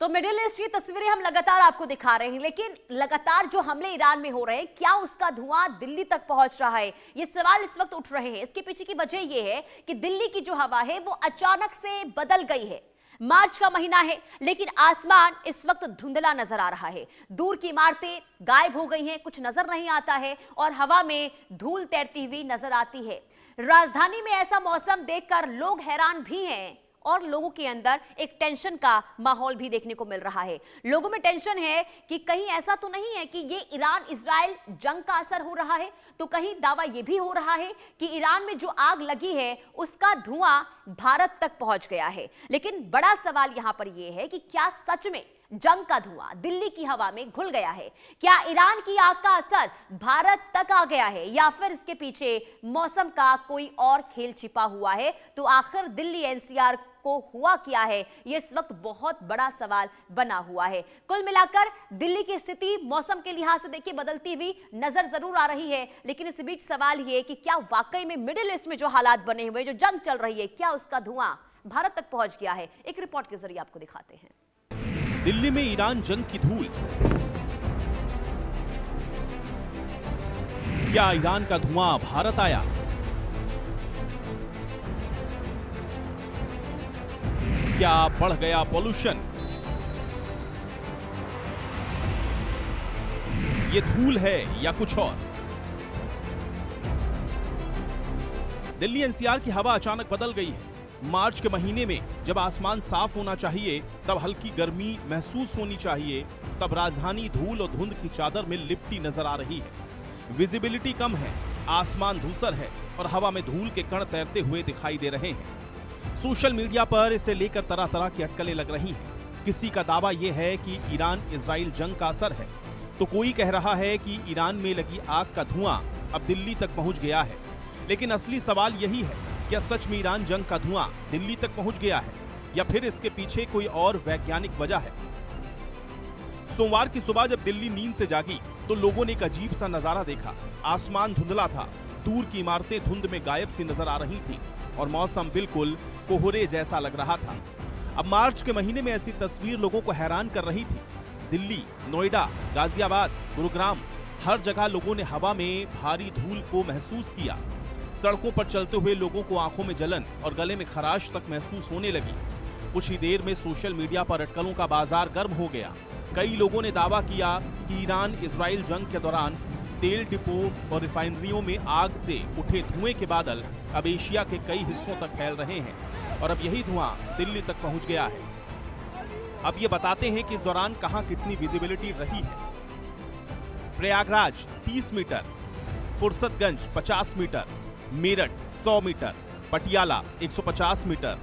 तो middle east की तस्वीरें हम लगातार आपको दिखा रहे हैं, लेकिन लगातार जो हमले ईरान में हो रहे हैं, क्या उसका धुआं दिल्ली तक पहुंच रहा है? ये सवाल इस वक्त उठ रहे हैं। इसके पीछे की वजह यह है कि दिल्ली की जो हवा है वो अचानक से बदल गई है। मार्च का महीना है, लेकिन आसमान इस वक्त धुंधला नजर आ रहा है। दूर की इमारतें गायब हो गई हैं, कुछ नजर नहीं आता है और हवा में धूल तैरती हुई नजर आती है। राजधानी में ऐसा मौसम देखकर लोग हैरान भी हैं और लोगों के अंदर एक टेंशन का माहौल भी देखने को मिल रहा है। लोगों में टेंशन है कि कहीं ऐसा तो नहीं है कि ये ईरान इजराइल जंग का असर हो रहा है, तो कहीं दावा ये भी हो रहा है कि ईरान में जो आग लगी है उसका धुआं भारत तक पहुंच गया है। लेकिन बड़ा सवाल यहां पर यह है कि क्या सच में जंग का धुआं दिल्ली की हवा में घुल गया है? क्या ईरान की आग का असर भारत तक आ गया है या फिर इसके पीछे मौसम का कोई और खेल छिपा हुआ है? तो आखिर दिल्ली एनसीआर को हुआ क्या है, यह इस वक्त बहुत बड़ा सवाल बना हुआ है। कुल मिलाकर दिल्ली की स्थिति मौसम के लिहाज से देखिए बदलती हुई नजर जरूर आ रही है, लेकिन इस बीच सवाल यह कि क्या वाकई में मिडिल ईस्ट में जो हालात बने हुए, जो जंग चल रही है, क्या उसका धुआं भारत तक पहुंच गया है? एक रिपोर्ट के जरिए आपको दिखाते हैं। दिल्ली में ईरान जंग की धूल। क्या ईरान का धुआं भारत आया? क्या बढ़ गया पॉल्यूशन? ये धूल है या कुछ और? दिल्ली एनसीआर की हवा अचानक बदल गई है। मार्च के महीने में जब आसमान साफ होना चाहिए, तब हल्की गर्मी महसूस होनी चाहिए, तब राजधानी धूल और धुंध की चादर में लिपटी नजर आ रही है। विजिबिलिटी कम है, आसमान धूसर है और हवा में धूल के कण तैरते हुए दिखाई दे रहे हैं। सोशल मीडिया पर इसे लेकर तरह तरह की अटकलें लग रही हैं। किसी का दावा यह है कि ईरान इजराइल जंग का असर है, तो कोई कह रहा है कि ईरान में लगी आग का धुआं अब दिल्ली तक पहुंच गया है। लेकिन असली सवाल यही है, क्या सच में ईरान जंग का धुआं दिल्ली तक पहुंच गया है या फिर इसके पीछे कोई और वैज्ञानिक वजह है? सोमवार की सुबह जब दिल्ली नींद से जागी तो लोगों ने एक अजीब सा नजारा देखा। आसमान धुंधला था, दूर की इमारतें धुंध में गायब सी नजर आ रही थी और मौसम बिल्कुल कोहरे जैसा लग रहा था। अब मार्च के महीने में ऐसी तस्वीर लोगों को हैरान कर रही थी। दिल्ली, नोएडा, गाजियाबाद, गुरुग्राम, हर जगह लोगों ने हवा में भारी धूल को महसूस किया। सड़कों पर चलते हुए लोगों को आंखों में जलन और गले में खराश तक महसूस होने लगी। कुछ ही देर में सोशल मीडिया पर अटकलों का बाजार गर्म हो गया। कई लोगों ने दावा किया कि ईरान इजराइल जंग के दौरान तेल डिपो और रिफाइनरियों में आग से उठे धुएं के बादल अब एशिया के कई हिस्सों तक फैल रहे हैं और अब यही धुआं दिल्ली तक पहुंच गया है। अब ये बताते हैं कि इस दौरान कहां कितनी विजिबिलिटी रही है। Prayagraj 30 metre, Fursatganj 50 metre, Meerut 100 metre, Patiala 150 metre,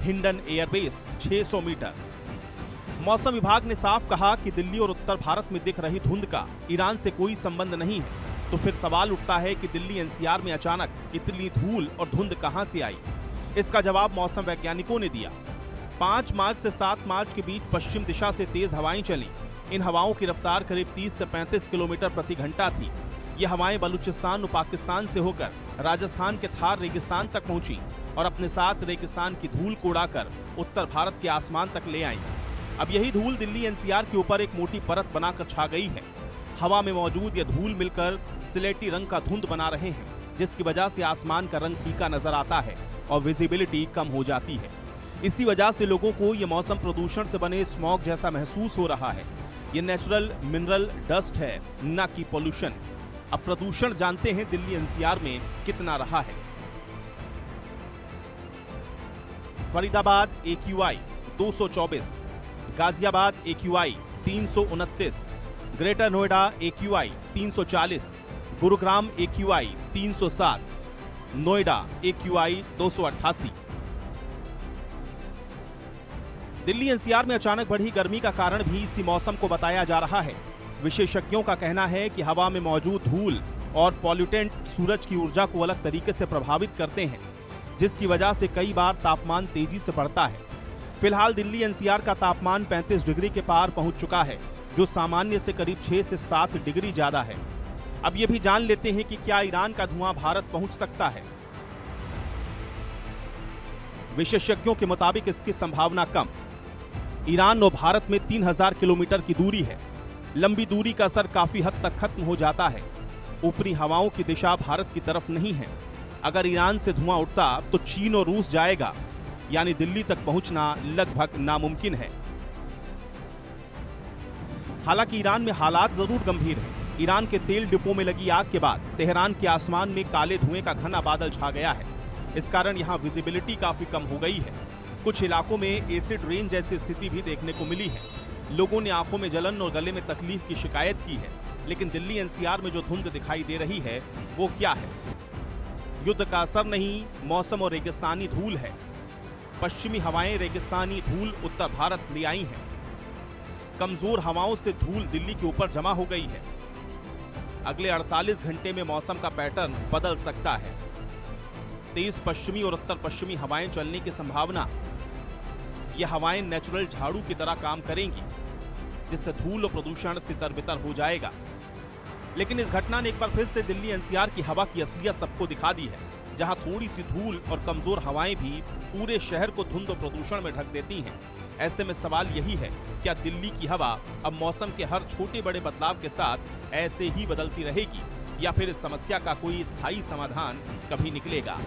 Hindon airbase 600 metre. मौसम विभाग ने साफ कहा कि दिल्ली और उत्तर भारत में दिख रही धुंध का ईरान से कोई संबंध नहीं है। तो फिर सवाल उठता है कि दिल्ली एनसीआर में अचानक इतनी धूल और धुंध कहां से आई? इसका जवाब मौसम वैज्ञानिकों ने दिया। 5 मार्च से 7 मार्च के बीच पश्चिम दिशा से तेज हवाएं चली। इन हवाओं की रफ्तार करीब 30 से 35 किलोमीटर प्रति घंटा थी। ये हवाएं बलूचिस्तान और पाकिस्तान से होकर राजस्थान के थार रेगिस्तान तक पहुंची और अपने साथ रेगिस्तान की धूल को उड़ाकर उत्तर भारत के आसमान तक ले आई। अब यही धूल दिल्ली एनसीआर के ऊपर एक मोटी परत बनाकर छा गई है। हवा में मौजूद ये धूल मिलकर सिलेटी रंग का धुंध बना रहे हैं, जिसकी वजह से आसमान का रंग फीका नजर आता है और विजिबिलिटी कम हो जाती है। इसी वजह से लोगों को ये मौसम प्रदूषण से बने स्मॉग जैसा महसूस हो रहा है। ये नेचुरल मिनरल डस्ट है, न कि पॉल्यूशन। अब प्रदूषण जानते हैं दिल्ली एनसीआर में कितना रहा है। Faridabad AQI 224, Ghaziabad AQI 329, greater Noida AQI 340, Gurugram AQI 307, Noida AQI 288। Delhi NCR में अचानक बढ़ी गर्मी का कारण भी इसी मौसम को बताया जा रहा है। विशेषज्ञों का कहना है कि हवा में मौजूद धूल और पॉल्यूटेंट सूरज की ऊर्जा को अलग तरीके से प्रभावित करते हैं, जिसकी वजह से कई बार तापमान तेजी से बढ़ता है। फिलहाल दिल्ली एनसीआर का तापमान 35 डिग्री के पार पहुंच चुका है, जो सामान्य से करीब 6 से 7 डिग्री ज्यादा है। अब ये भी जान लेते हैं कि क्या ईरान का धुआं भारत पहुंच सकता है। विशेषज्ञों के मुताबिक इसकी संभावना कम। ईरान और भारत में 3000 किलोमीटर की दूरी है। लंबी दूरी का असर काफी हद तक खत्म हो जाता है। ऊपरी हवाओं की दिशा भारत की तरफ नहीं है। अगर ईरान से धुआं उठता तो चीन और रूस जाएगा, यानी दिल्ली तक पहुंचना लगभग नामुमकिन है। हालांकि ईरान में हालात जरूर गंभीर हैं। ईरान के तेल डिपो में लगी आग के बाद तेहरान के आसमान में काले धुएं का घना बादल छा गया है। इस कारण यहां विजिबिलिटी काफी कम हो गई है। कुछ इलाकों में एसिड रेन जैसी स्थिति भी देखने को मिली है। लोगों ने आंखों में जलन और गले में तकलीफ की शिकायत की है। लेकिन दिल्ली एनसीआर में जो धुंध दिखाई दे रही है वो क्या है? युद्ध का असर नहीं, मौसम और रेगिस्तानी धूल है। पश्चिमी हवाएं रेगिस्तानी धूल उत्तर भारत ले आई हैं। कमजोर हवाओं से धूल दिल्ली के ऊपर जमा हो गई है। अगले 48 घंटे में मौसम का पैटर्न बदल सकता है। तेज पश्चिमी और उत्तर पश्चिमी हवाएं चलने की संभावना। ये हवाएं नेचुरल झाड़ू की तरह काम करेंगी, जिससे धूल और प्रदूषण तितर-बितर हो जाएगा। लेकिन इस घटना ने एक बार फिर से दिल्ली एनसीआर की हवा की असलियत सबको दिखा दी है, जहां थोड़ी सी धूल और कमजोर हवाएं भी पूरे शहर को धुंध और प्रदूषण में ढक देती हैं। ऐसे में सवाल यही है, क्या दिल्ली की हवा अब मौसम के हर छोटे बड़े बदलाव के साथ ऐसे ही बदलती रहेगी, या फिर इस समस्या का कोई स्थायी समाधान कभी निकलेगा?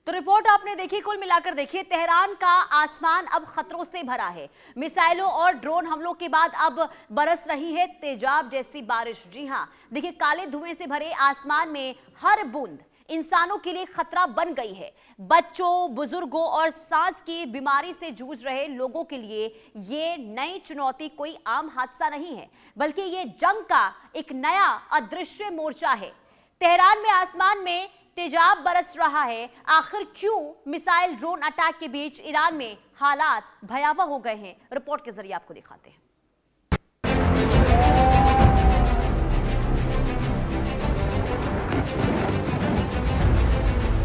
तो रिपोर्ट आपने देखी। कुल मिलाकर देखिए, तेहरान का आसमान अब खतरों से भरा है। मिसाइलों और ड्रोन हमलों के बाद अब बरस रही है तेजाब जैसी बारिश। जी हां, देखिए, काले धुएं से भरे आसमान में हर बूंद इंसानों के लिए खतरा बन गई है। बच्चों, बुजुर्गों और सांस की बीमारी से जूझ रहे लोगों के लिए ये नई चुनौती कोई आम हादसा नहीं है, बल्कि ये जंग का एक नया अदृश्य मोर्चा है। तेहरान में आसमान में तेजाब बरस रहा है। आखिर क्यों मिसाइल ड्रोन अटैक के बीच ईरान में हालात भयावह हो गए हैं? रिपोर्ट के जरिए आपको दिखाते हैं।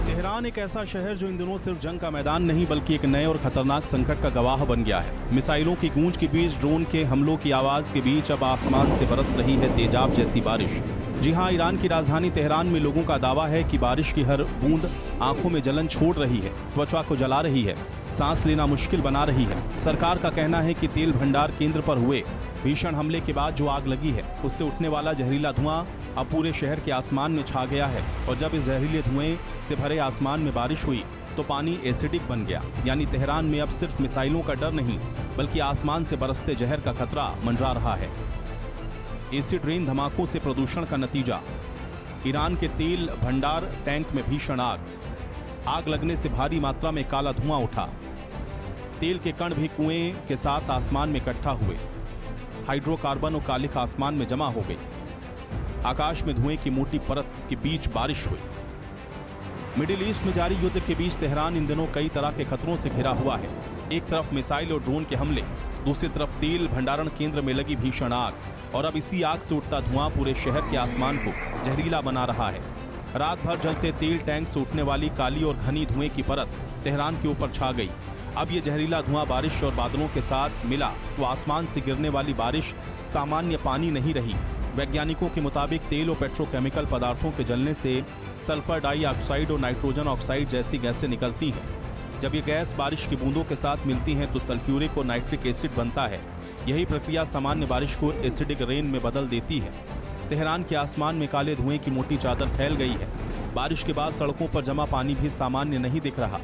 तेहरान एक ऐसा शहर जो इन दिनों सिर्फ जंग का मैदान नहीं बल्कि एक नए और खतरनाक संकट का गवाह बन गया है। मिसाइलों की गूंज के बीच, ड्रोन के हमलों की आवाज के बीच अब आसमान से बरस रही है तेजाब जैसी बारिश। जी हां, ईरान की राजधानी तेहरान में लोगों का दावा है कि बारिश की हर बूंद आंखों में जलन छोड़ रही है, त्वचा को जला रही है, सांस लेना मुश्किल बना रही है। सरकार का कहना है कि तेल भंडार केंद्र पर हुए भीषण हमले के बाद जो आग लगी है, उससे उठने वाला जहरीला धुआं अब पूरे शहर के आसमान में छा गया है। और जब इस जहरीले धुएं से भरे आसमान में बारिश हुई तो पानी एसिडिक बन गया। यानी तेहरान में अब सिर्फ मिसाइलों का डर नहीं, बल्कि आसमान से बरसते जहर का खतरा मंडरा रहा है। एसिड रेन धमाकों से प्रदूषण का नतीजा। ईरान के तेल भंडार टैंक में भीषण आग लगने से भारी मात्रा में काला धुआं उठा। तेल के कण भी कुएं के साथ आसमान में इकट्ठा हुए। हाइड्रोकार्बन और कालिख आसमान में जमा हो गई। आकाश में धुएं की मोटी परत के बीच बारिश हुई। मिडिल ईस्ट में जारी युद्ध के बीच तेहरान इन दिनों कई तरह के खतरों से घिरा हुआ है। एक तरफ मिसाइल और ड्रोन के हमले, दूसरी तरफ तेल भंडारण केंद्र में लगी भीषण आग, और अब इसी आग से उठता धुआं पूरे शहर के आसमान को जहरीला बना रहा है। रात भर जलते तेल टैंक से उठने वाली काली और घनी धुएं की परत तेहरान के ऊपर छा गई। अब ये जहरीला धुआं बारिश और बादलों के साथ मिला तो आसमान से गिरने वाली बारिश सामान्य पानी नहीं रही। वैज्ञानिकों के मुताबिक तेल और पेट्रोकेमिकल पदार्थों के जलने से सल्फर डाइऑक्साइड और नाइट्रोजन ऑक्साइड जैसी गैसें निकलती हैं। जब ये गैस बारिश की बूंदों के साथ मिलती हैं तो सल्फ्यूरिक और नाइट्रिक एसिड बनता है। यही प्रक्रिया सामान्य बारिश को एसिडिक रेन में बदल देती है। तेहरान के आसमान में काले धुएं की मोटी चादर फैल गई है। बारिश के बाद सड़कों पर जमा पानी भी सामान्य नहीं दिख रहा।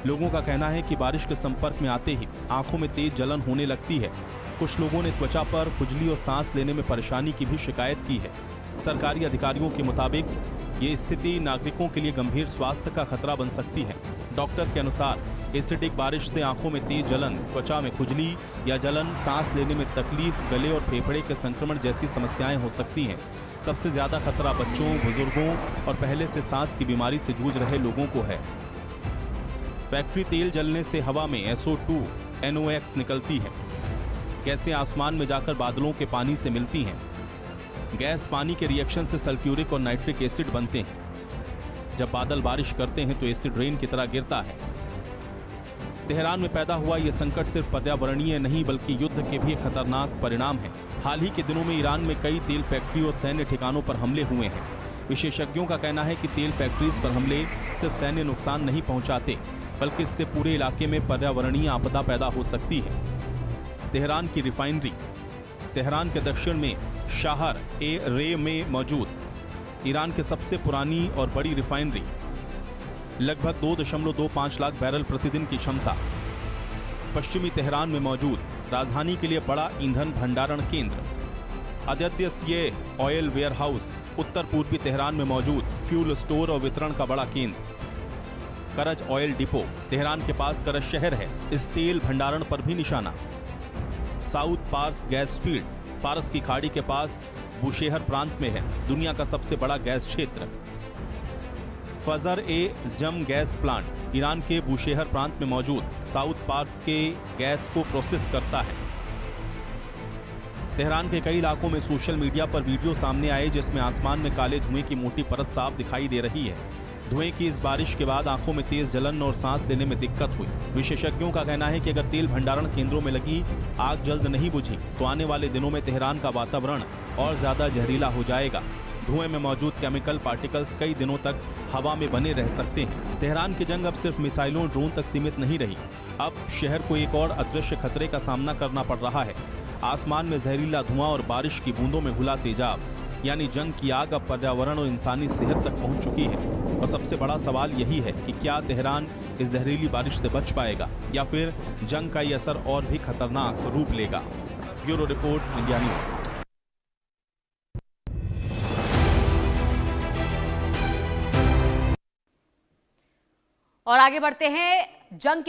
लोगों का कहना है कि बारिश के संपर्क में आते ही आंखों में तेज जलन होने लगती है। कुछ लोगों ने त्वचा पर खुजली और सांस लेने में परेशानी की भी शिकायत की है। सरकारी अधिकारियों के मुताबिक ये स्थिति नागरिकों के लिए गंभीर स्वास्थ्य का खतरा बन सकती है। डॉक्टर के अनुसार एसिडिक बारिश से आंखों में तेज जलन, त्वचा में खुजली या जलन, सांस लेने में तकलीफ, गले और फेफड़े के संक्रमण जैसी समस्याएं हो सकती हैं। सबसे ज्यादा खतरा बच्चों, बुजुर्गों और पहले से सांस की बीमारी से जूझ रहे लोगों को है। फैक्ट्री तेल जलने से हवा में SO2, NOx निकलती है। गैसें आसमान में जाकर बादलों के पानी से मिलती हैं। गैस पानी के रिएक्शन से सल्फ्यूरिक और नाइट्रिक एसिड बनते हैं। जब बादल बारिश करते हैं तो एसिड रेन की तरह गिरता है। तेहरान में पैदा हुआ यह संकट सिर्फ पर्यावरणीय नहीं बल्कि युद्ध के भी एक खतरनाक परिणाम है। हाल ही के दिनों में ईरान में कई तेल फैक्ट्री और सैन्य ठिकानों पर हमले हुए हैं। विशेषज्ञों का कहना है कि तेल फैक्ट्रीज पर हमले सिर्फ सैन्य नुकसान नहीं पहुंचाते, बल्कि इससे पूरे इलाके में पर्यावरणीय आपदा पैदा हो सकती है। तेहरान की रिफाइनरी। तेहरान के दक्षिण में शहर ए रे में मौजूद ईरान की सबसे पुरानी और बड़ी रिफाइनरी, लगभग 2.25 लाख बैरल प्रतिदिन की क्षमता। पश्चिमी तेहरान में मौजूद राजधानी के लिए बड़ा ईंधन भंडारण केंद्र। अद्यतन ऑयल वेयरहाउस। उत्तर पूर्वी तेहरान में मौजूद फ्यूल स्टोर और वितरण का बड़ा केंद्र। करज ऑयल डिपो। तेहरान के पास करज शहर है, इस तेल भंडारण पर भी निशाना। साउथ पार्स गैस फील्ड, फारस की खाड़ी के पास बुशेहर प्रांत में है, दुनिया का सबसे बड़ा गैस क्षेत्र। फजर ए जम गैस प्लांट ईरान के बुशेहर प्रांत में मौजूद साउथ पार्स के गैस को प्रोसेस करता है। तेहरान के कई इलाकों में सोशल मीडिया पर वीडियो सामने आए जिसमें आसमान में काले धुएं की मोटी परत साफ दिखाई दे रही है। धुएं की इस बारिश के बाद आंखों में तेज जलन और सांस लेने में दिक्कत हुई। विशेषज्ञों का कहना है कि अगर तेल भंडारण केंद्रों में लगी आग जल्द नहीं बुझी तो आने वाले दिनों में तेहरान का वातावरण और ज्यादा जहरीला हो जाएगा। धुएं में मौजूद केमिकल पार्टिकल्स कई दिनों तक हवा में बने रह सकते हैं। तेहरान की जंग अब सिर्फ मिसाइलों और ड्रोन तक सीमित नहीं रही, अब शहर को एक और अदृश्य खतरे का सामना करना पड़ रहा है। आसमान में जहरीला धुआं और बारिश की बूंदों में घुला तेजाब, यानी जंग की आग अब पर्यावरण और इंसानी सेहत तक पहुंच चुकी है। और सबसे बड़ा सवाल यही है कि क्या तेहरान इस जहरीली बारिश से बच पाएगा या फिर जंग का ये असर और भी खतरनाक रूप लेगा। Bureau report, India news. और आगे बढ़ते हैं। जंग